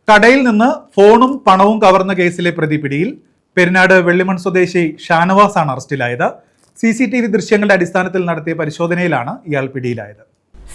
കടയിൽ നിന്ന് ഫോണും പണവും കവർന്ന കേസിലെ പ്രതി പിടിയിൽ. പെരിനാട് വെള്ളിമൺ സ്വദേശി ഷാനവാസ് ആണ് അറസ്റ്റിലായത്. CCTV ദൃശ്യങ്ങളുടെ അടിസ്ഥാനത്തിൽ നടത്തിയ പരിശോധനയിലാണ് ഇയാൾ പിടിയിലായത്.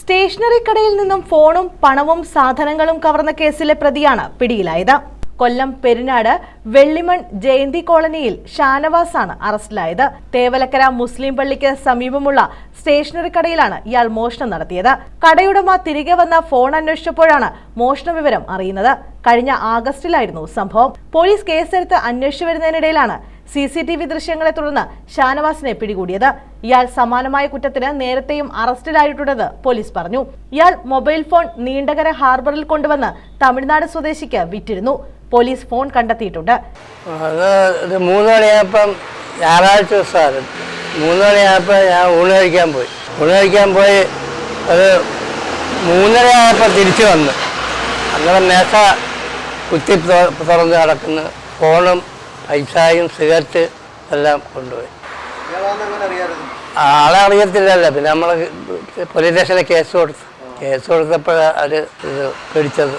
സ്റ്റേഷനറി കടയിൽ നിന്നും ഫോണും പണവും സാധനങ്ങളും കവർന്ന കേസിലെ പ്രതിയാണ് പിടിയിലായത്. കൊല്ലം പെരിനാട് വെള്ളിമൺ ജയന്തി കോളനിയിൽ ഷാനവാസ് ആണ് അറസ്റ്റിലായത്. തേവലക്കര മുസ്ലിം പള്ളിക്ക് സമീപമുള്ള സ്റ്റേഷനറി കടയിലാണ് ഇയാൾ മോഷണം നടത്തിയത്. കടയുടമ തിരികെ വന്ന ഫോൺ അന്വേഷിച്ചപ്പോഴാണ് മോഷണ വിവരം അറിയുന്നത്. കഴിഞ്ഞ ആഗസ്റ്റിലായിരുന്നു സംഭവം. പോലീസ് കേസെടുത്ത് അന്വേഷിച്ചു വരുന്നതിനിടയിലാണ് CCTV ദൃശ്യങ്ങളെ തുടർന്ന് ഷാനവാസിനെ പിടികൂടിയത്. ഇയാൾ സമാനമായ കുറ്റത്തിന് നേരത്തെയും അറസ്റ്റിലായിട്ടുണ്ടെന്ന് പോലീസ് പറഞ്ഞു. ഇയാൾ മൊബൈൽ ഫോൺ നീണ്ടകര ഹാർബറിൽ കൊണ്ടുവന്ന് തമിഴ്നാട് സ്വദേശിക്ക് വിറ്റിരുന്നു. പോലീസ് ഫോൺ കണ്ടെത്തിയിട്ടുണ്ട്. 3 മണിയായപ്പം ഞായറാഴ്ച ദിവസമായിരുന്നു. 3 മണിയായപ്പോൾ ഞാൻ ഊണ് കഴിക്കാൻ പോയി അത് 3:30 ആയപ്പോൾ തിരിച്ചു വന്ന് അങ്ങനെ മേശ കുത്തി തുറന്ന് കിടക്കുന്ന ഫോണും പൈസയും സിഗരറ്റ് എല്ലാം കൊണ്ടുപോയി. ആളെ അറിയത്തില്ലല്ലോ. പിന്നെ നമ്മൾ പോലീസ് സ്റ്റേഷനിൽ കേസ് കൊടുത്തപ്പോൾ അത് ഇത് പിടിച്ചത്.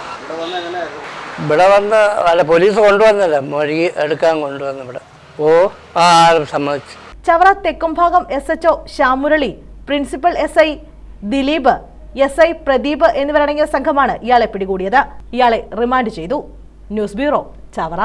ഇവിടെ വന്ന് അല്ല പോലീസ് കൊണ്ടുവന്നല്ല, മൊഴി എടുക്കാൻ കൊണ്ടുവന്ന് ഇവിടെ. ആരും സമ്മതിച്ചു. Chavara Thekkumbhagam SHO Shyamurali, principal SI Dileep, SI Pradeep എന്നിവരടങ്ങിയ സംഘമാണ് ഇയാളെ പിടികൂടിയത്. ഇയാളെ റിമാൻഡ് ചെയ്തു. News bureau, Chavara.